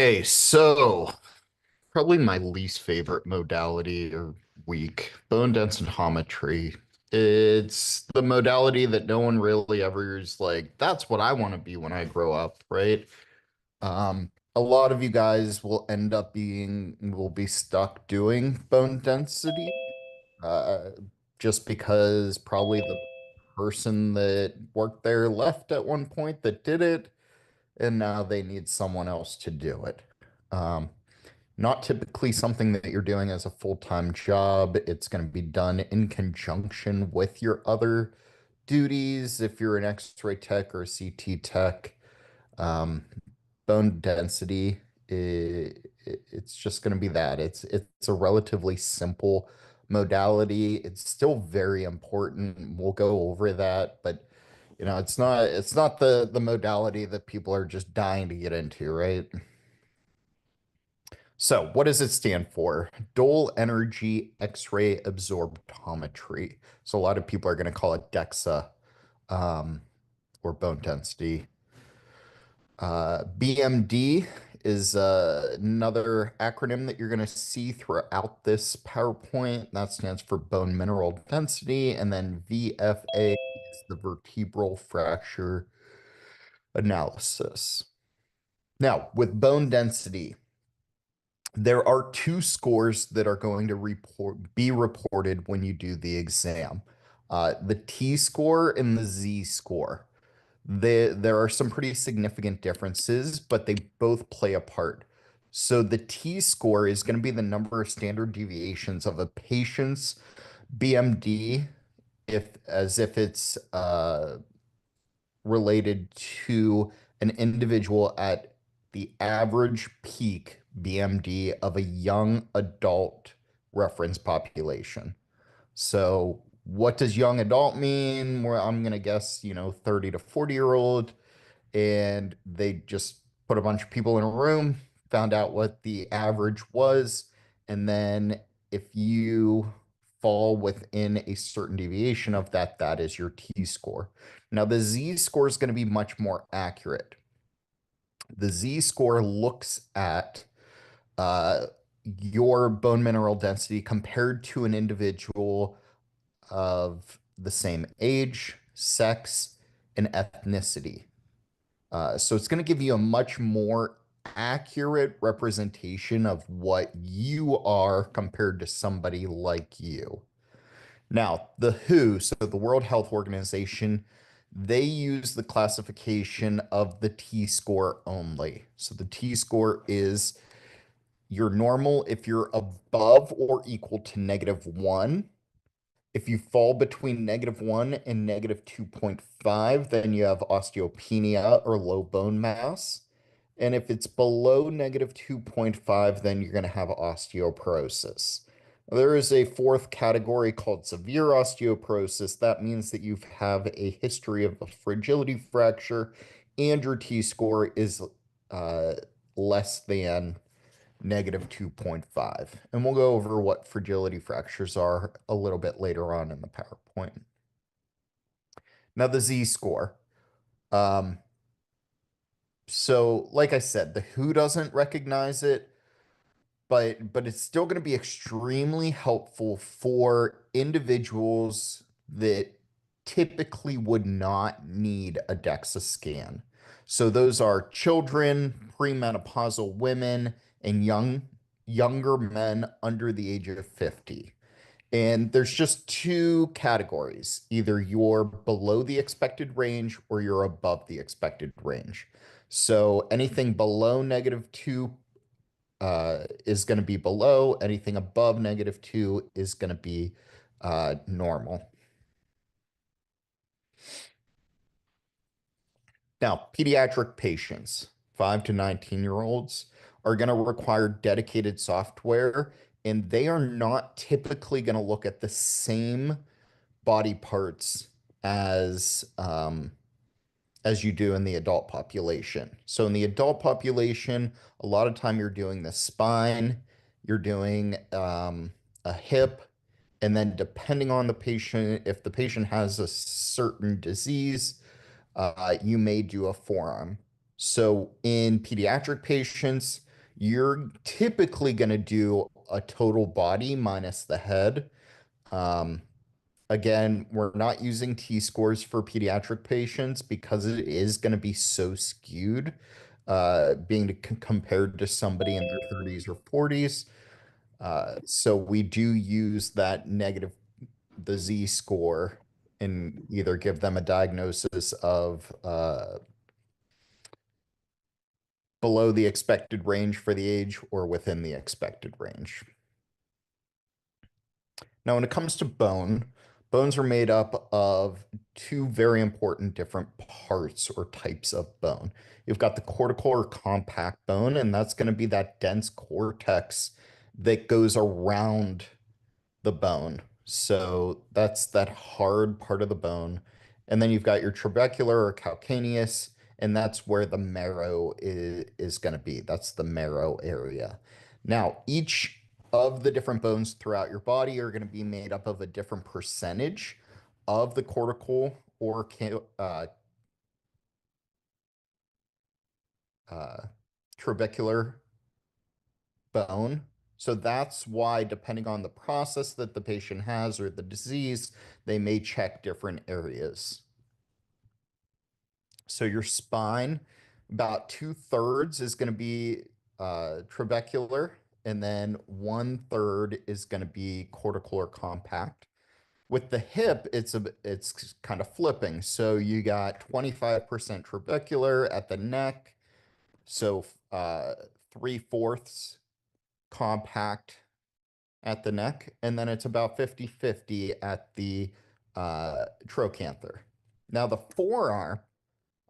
Okay, so probably my least favorite modality of week, bone densitometry. It's the modality that no one really ever is like, that's what I want to be when I grow up, right? A lot of you guys will be stuck doing bone density, uh, just because probably the person that worked there left at one point that did it, and now they need someone else to do it. Um, Not typically something that you're doing as a full-time job. It's going to be done in conjunction with your other duties. If you're an X-ray tech or a CT tech, um, bone density, it's just going to be that. It's a relatively simple modality. It's still very important. We'll go over that, but it's not the modality that people are just dying to get into, right? So, what does it stand for? Dual energy X-ray absorptometry. So, a lot of people are going to call it DEXA, um, or bone density. BMD is another acronym that you're going to see throughout this PowerPoint. That stands for bone mineral density. And then VFA is the vertebral fracture analysis. Now, with bone density, there are two scores that are going to be reported when you do the exam. The T score and the Z score. There are some pretty significant differences, but they both play a part. So the T score is going to be the number of standard deviations of a patient's BMD, if it's related to an individual at the average peak BMD of a young adult reference population. So, what does young adult mean? Where I'm going to guess, 30 to 40-year-old, and they just put a bunch of people in a room, found out what the average was, and then if you fall within a certain deviation of that, that is your T score. Now, the Z score is going to be much more accurate. The Z score looks at uh, your bone mineral density compared to an individual of the same age, sex, and ethnicity. So it's going to give you a much more accurate representation of what you are compared to somebody like you. Now, the WHO, so the World Health Organization, they use the classification of the T score only. So the T score is your normal if you're above or equal to -1. If you fall between -1 and -2.5, then you have osteopenia or low bone mass. And if it's below -2.5, then you're going to have osteoporosis. There is a fourth category called severe osteoporosis. That means that you have a history of a fragility fracture and your T score is uh, less than -2.5. And we'll go over what fragility fractures are a little bit later on in the PowerPoint. Now, the Z score. Um, so, like I said, the WHO doesn't recognize it, but it's still going to be extremely helpful for individuals that typically would not need a DEXA scan. So those are children, premenopausal women, and younger men under the age of 50. And there's just two categories. Either you're below the expected range or you're above the expected range. So anything below -2 is going to be below. Anything above -2 is going to be normal. Now, pediatric patients, 5 to 19-year-olds, are going to require dedicated software, and they are not typically going to look at the same body parts as you do in the adult population. So in the adult population, a lot of time you're doing the spine, you're doing a hip, and then depending on the patient, if the patient has a certain disease, you may do a forearm. So in pediatric patients, You're typically going to do a total body minus the head. Um, Again, we're not using T-scores for pediatric patients because it is going to be so skewed, being compared to somebody in their 30s or 40s. So we do use that negative, the Z score, and either give them a diagnosis of below the expected range for the age or within the expected range. Now, when it comes to bone, bones are made up of two very important different parts or types of bone. You've got the cortical or compact bone, and that's going to be that dense cortex that goes around the bone. So that's that hard part of the bone. And then you've got your trabecular or calcaneus, and that's where the marrow is going to be. That's the marrow area. Now, each of the different bones throughout your body are going to be made up of a different percentage of the cortical or uh, trabecular bone. So that's why, depending on the process that the patient has or the disease, they may check different areas. So your spine, about 2/3 is going to be trabecular, and then 1/3 is going to be cortical or compact. With the hip, it's kind of flipping. So you got 25% trabecular at the neck, so 3/4 compact at the neck, and then it's about 50-50 at the trochanter. Now, the forearm,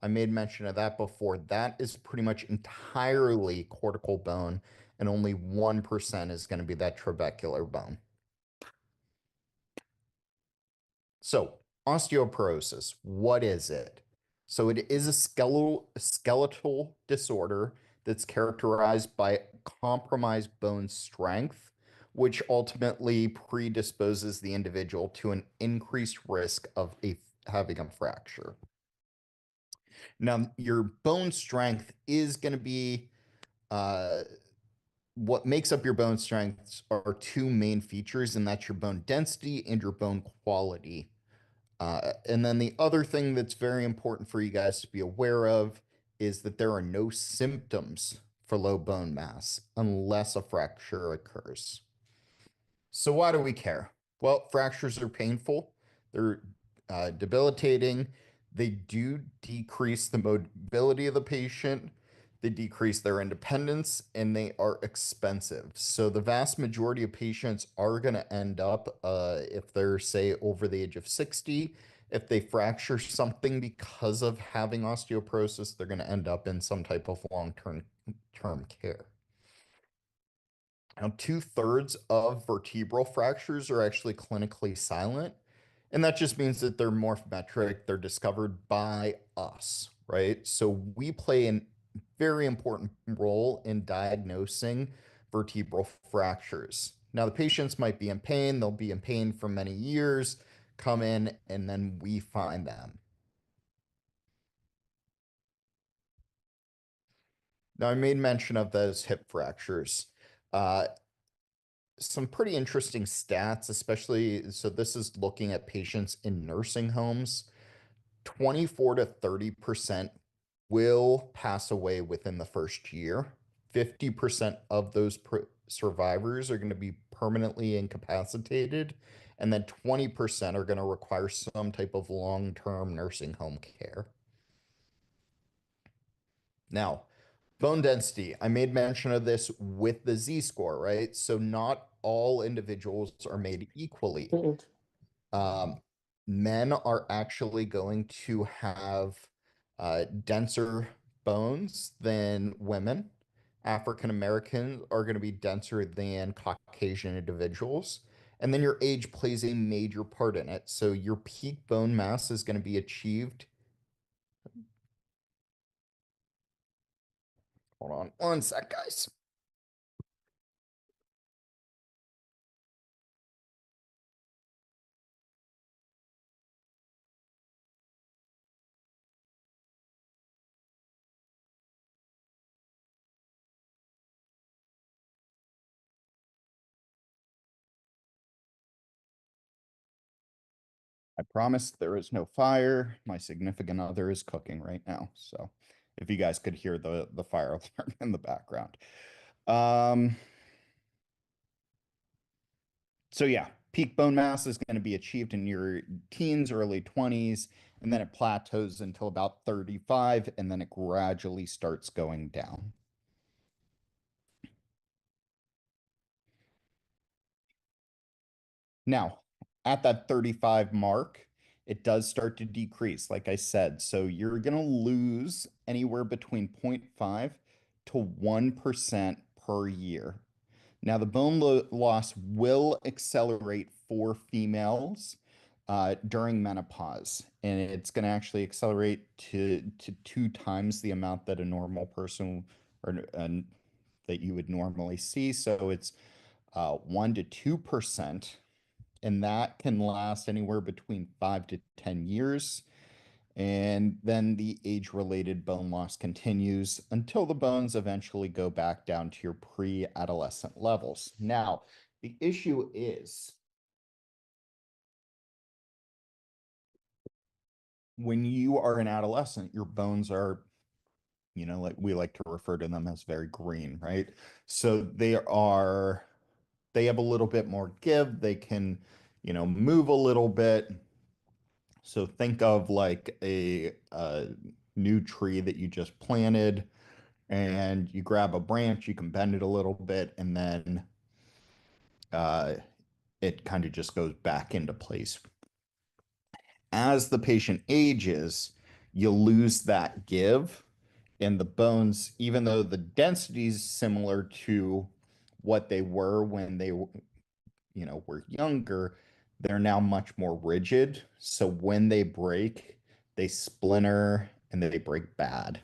I made mention of that before, that is pretty much entirely cortical bone, and only 1% is going to be that trabecular bone. So, osteoporosis, what is it? So, it is a skeletal disorder that's characterized by compromised bone strength, which ultimately predisposes the individual to an increased risk of having a fracture. Now, your bone strength is going to be uh, what makes up your bone strengths are two main features, and that's your bone density and your bone quality. And then the other thing that's very important for you guys to be aware of is that there are no symptoms for low bone mass unless a fracture occurs. So why do we care? Well, fractures are painful. They're debilitating. They do decrease the mobility of the patient. They decrease their independence, and they are expensive. So the vast majority of patients are going to end up, if they're, say, over the age of 60, if they fracture something because of having osteoporosis, they're going to end up in some type of long-term care. Now, 2/3 of vertebral fractures are actually clinically silent. And that just means that they're morphometric, they're discovered by us, right? So we play a very important role in diagnosing vertebral fractures. Now, the patients might be in pain, they'll be in pain for many years, come in, and then we find them. Now, I made mention of those hip fractures. Uh, some pretty interesting stats, especially, so this is looking at patients in nursing homes. 24 to 30% will pass away within the first year. 50% of those survivors are going to be permanently incapacitated, and then 20% are going to require some type of long-term nursing home care. Now, bone density, I made mention of this with the Z-score, right? So not all individuals are made equally. Um, Men are actually going to have denser bones than women. African Americans are going to be denser than Caucasian individuals. And then your age plays a major part in it. So your peak bone mass is going to be achieved. Hold on one sec, guys. I promise there is no fire. My significant other is cooking right now. So if you guys could hear the fire alarm in the background. Um, so yeah, peak bone mass is going to be achieved in your teens, early 20s, and then it plateaus until about 35, and then it gradually starts going down. Now, at that 35 mark, it does start to decrease, like I said. So you're going to lose anywhere between 0.5 to 1% per year. Now, the bone loss will accelerate for females during menopause, and it's going to actually accelerate to 2 times the amount that a normal person or that you would normally see. So it's 1 to 2%, and that can last anywhere between 5 to 10 years. And then the age-related bone loss continues until the bones eventually go back down to your pre-adolescent levels. Now, the issue is when you are an adolescent, your bones are, like we like to refer to them as very green, right? So they have a little bit more give. They can, move a little bit. So think of like a new tree that you just planted, and you grab a branch, you can bend it a little bit, and then uh, it kind of just goes back into place. As the patient ages, you lose that give, and the bones, even though the density is similar to what they were when they were younger, they're now much more rigid. So when they break, they splinter and they break bad.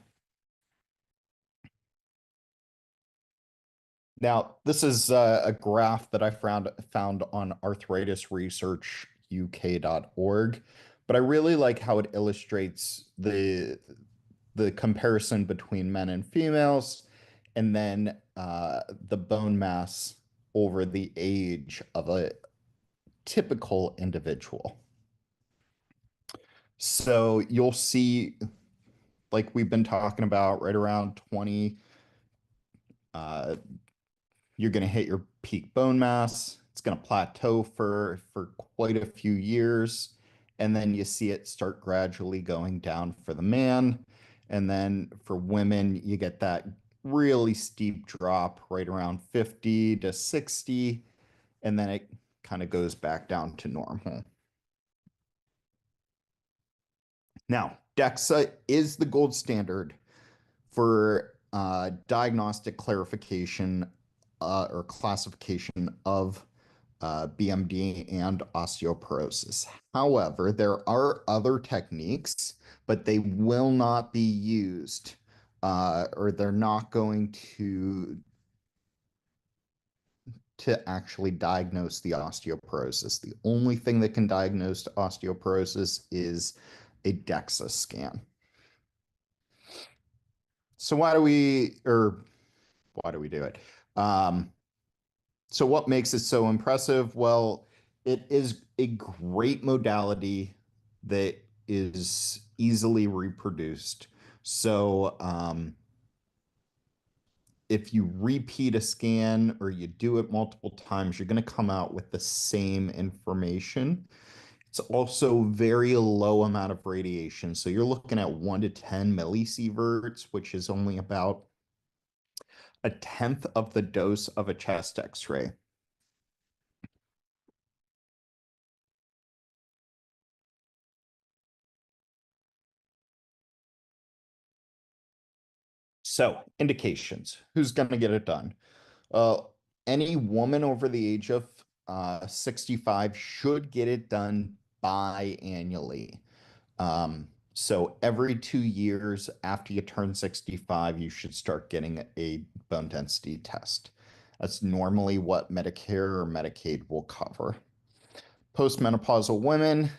Now, this is a graph that I found on arthritisresearchuk.org, but I really like how it illustrates the comparison between men and females, and then the bone mass over the age of a typical individual. So you'll see, like we've been talking about, right around 20, uh, you're going to hit your peak bone mass. It's going to plateau for quite a few years, and then you see it start gradually going down for the man. And then for women, you get that really steep drop right around 50 to 60, and then it kind of goes back down to normal. Now, DEXA is the gold standard for diagnostic clarification or classification of BMD and osteoporosis. However, there are other techniques, but they will not be used, or they're not going to actually diagnose the osteoporosis. The only thing that can diagnose osteoporosis is a DEXA scan. So why do we do it? Um, so what makes it so impressive? Well, it is a great modality that is easily reproduced. So if you repeat a scan or you do it multiple times, you're going to come out with the same information. It's also very low amount of radiation. So you're looking at 1 to 10 millisieverts, which is only about a tenth of the dose of a chest X-ray. So, indications. Who's going to get it done? Uh, any woman over the age of 65 should get it done biannually. So every 2 years after you turn 65, you should start getting a bone density test. That's normally what Medicare or Medicaid will cover. Postmenopausal women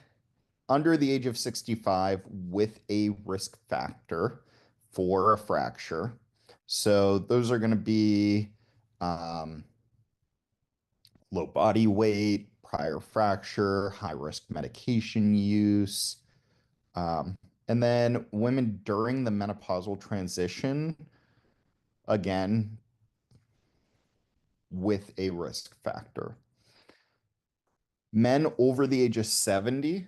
under the age of 65 with a risk factor for a fracture. So those are going to be low body weight, prior fracture, high risk medication use. Um, and then women during the menopausal transition, again, with a risk factor. Men over the age of 70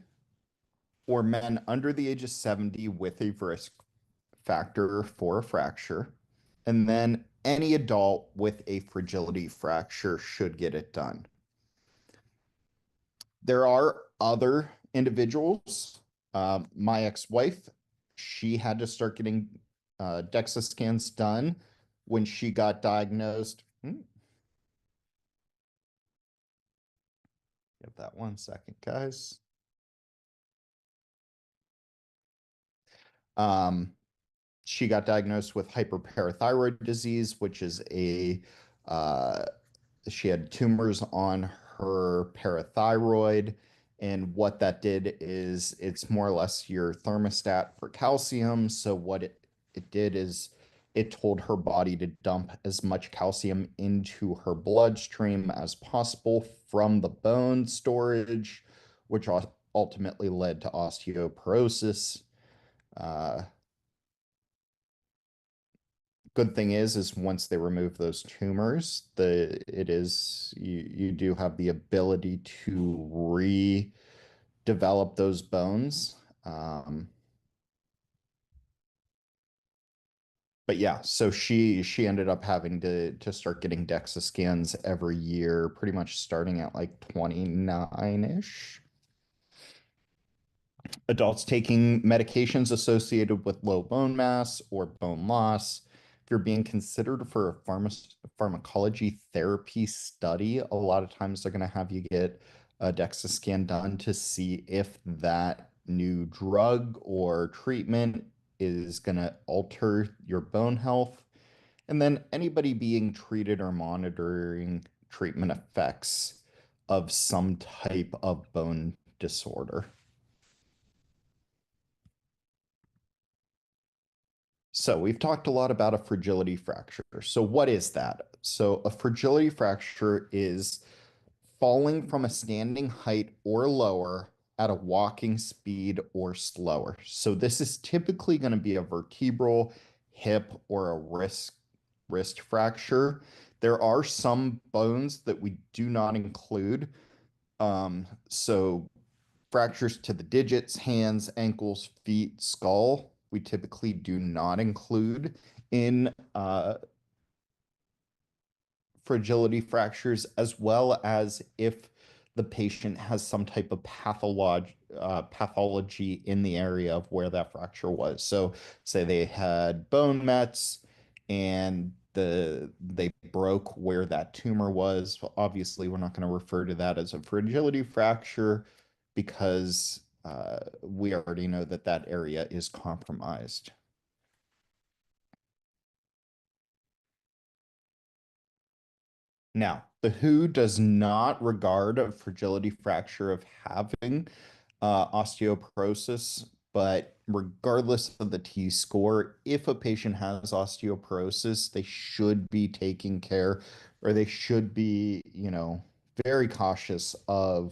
or men under the age of 70 with a risk factor for a fracture. And then any adult with a fragility fracture should get it done. There are other individuals. My ex-wife, she had to start getting DEXA scans done when she got diagnosed. Give that 1 second, guys. Um, she got diagnosed with hyperparathyroid disease, which is uh, she had tumors on her parathyroid. And what that did is it's more or less your thermostat for calcium. So what it did is it told her body to dump as much calcium into her bloodstream as possible from the bone storage, which ultimately led to osteoporosis. Uh, Good thing is once they remove those tumors, you do have the ability to redevelop those bones. Um, but yeah, so she ended up having to start getting DEXA scans every year, pretty much starting at like 29-ish. Adults taking medications associated with low bone mass or bone loss. If you're being considered for a pharmacology therapy study, a lot of times they're going to have you get a DEXA scan done to see if that new drug or treatment is going to alter your bone health. And then anybody being treated or monitoring treatment effects of some type of bone disorder. So we've talked a lot about a fragility fracture. So what is that? So a fragility fracture is falling from a standing height or lower at a walking speed or slower. So this is typically going to be a vertebral, hip, or a wrist fracture. There are some bones that we do not include. So fractures to the digits, hands, ankles, feet, skull, we typically do not include in fragility fractures, as well as if the patient has some type of pathology in the area of where that fracture was. So, say they had bone mets and they broke where that tumor was. Well, obviously, we're not going to refer to that as a fragility fracture because we already know that that area is compromised. Now, the WHO does not regard a fragility fracture of having osteoporosis, but regardless of the T score, if a patient has osteoporosis, they should be taking care or they should be, very cautious of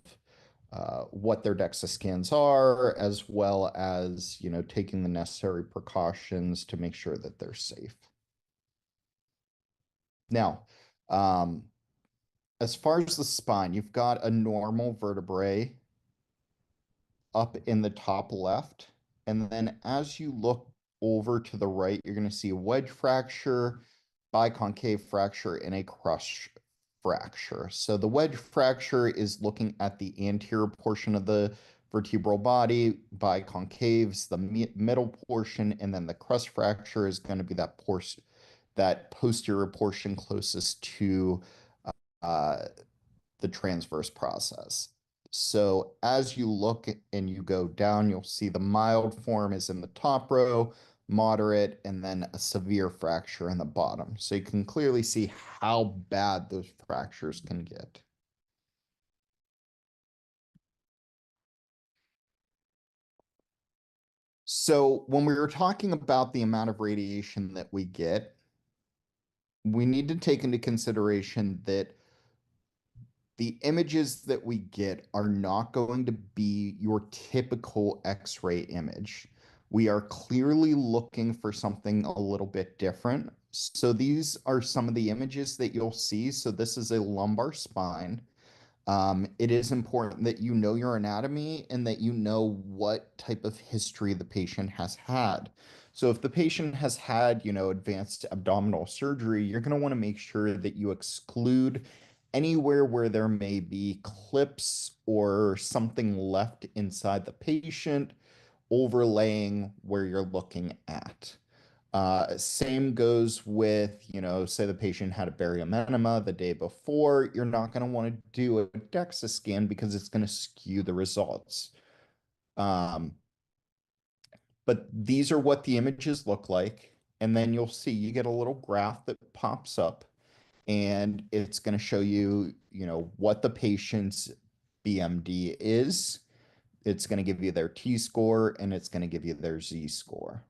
what their DEXA scans are, as well as, taking the necessary precautions to make sure that they're safe. Now, um, as far as the spine, you've got a normal vertebrae up in the top left. And then as you look over to the right, you're going to see a wedge fracture, biconcave fracture, and a crush fracture. So the wedge fracture is looking at the anterior portion of the vertebral body, biconcaves, the middle portion, and then the crust fracture is going to be that posterior portion closest to uh, the transverse process. So as you look and you go down, you'll see the mild form is in the top row, moderate, and then a severe fracture in the bottom. So you can clearly see how bad those fractures can get. So when we were talking about the amount of radiation that we get, we need to take into consideration that The images that we get are not going to be your typical X-ray image. We are clearly looking for something a little bit different. So these are some of the images that you'll see. So this is a lumbar spine. It is important that you know your anatomy and that you know what type of history the patient has had. So if the patient has had, advanced abdominal surgery, you're going to want to make sure that you exclude anywhere where there may be clips or something left inside the patient overlaying where you're looking at. Same goes with, say the patient had a barium enema the day before. You're not going to want to do a DEXA scan because it's going to skew the results. Um, but these are what the images look like. And then you'll see you get a little graph that pops up and it's going to show you, what the patient's BMD is. It's going to give you their T score and it's going to give you their Z score.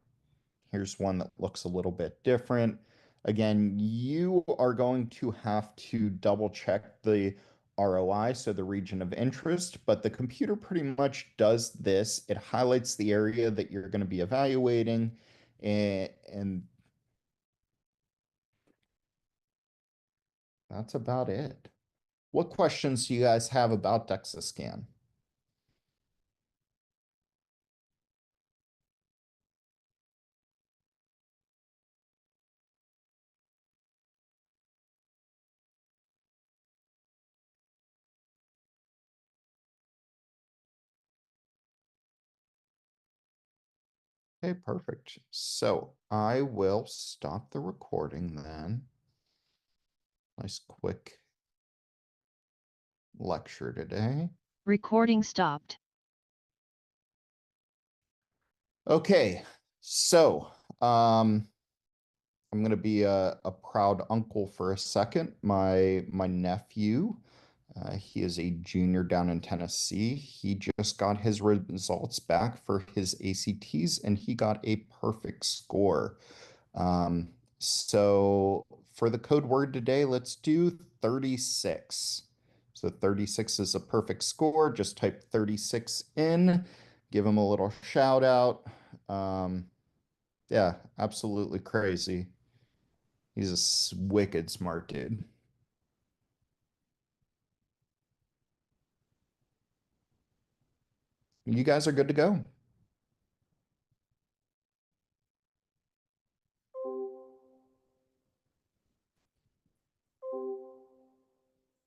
Here's one that looks a little bit different. Again, you are going to have to double check the ROI, so the region of interest, but the computer pretty much does this. It highlights the area that you're going to be evaluating, and that's about it. What questions do you guys have about DEXA scan? Okay, perfect. So I will stop the recording then. Nice quick lecture today. Recording stopped. Okay, so um, I'm gonna be a proud uncle for a second. My nephew, he is a junior down in Tennessee. He just got his results back for his ACTs, and he got a perfect score. Um, so for the code word today, let's do 36. So 36 is a perfect score. Just type 36 in, give him a little shout out. Um, yeah, absolutely crazy. He's a wicked smart dude. You guys are good to go.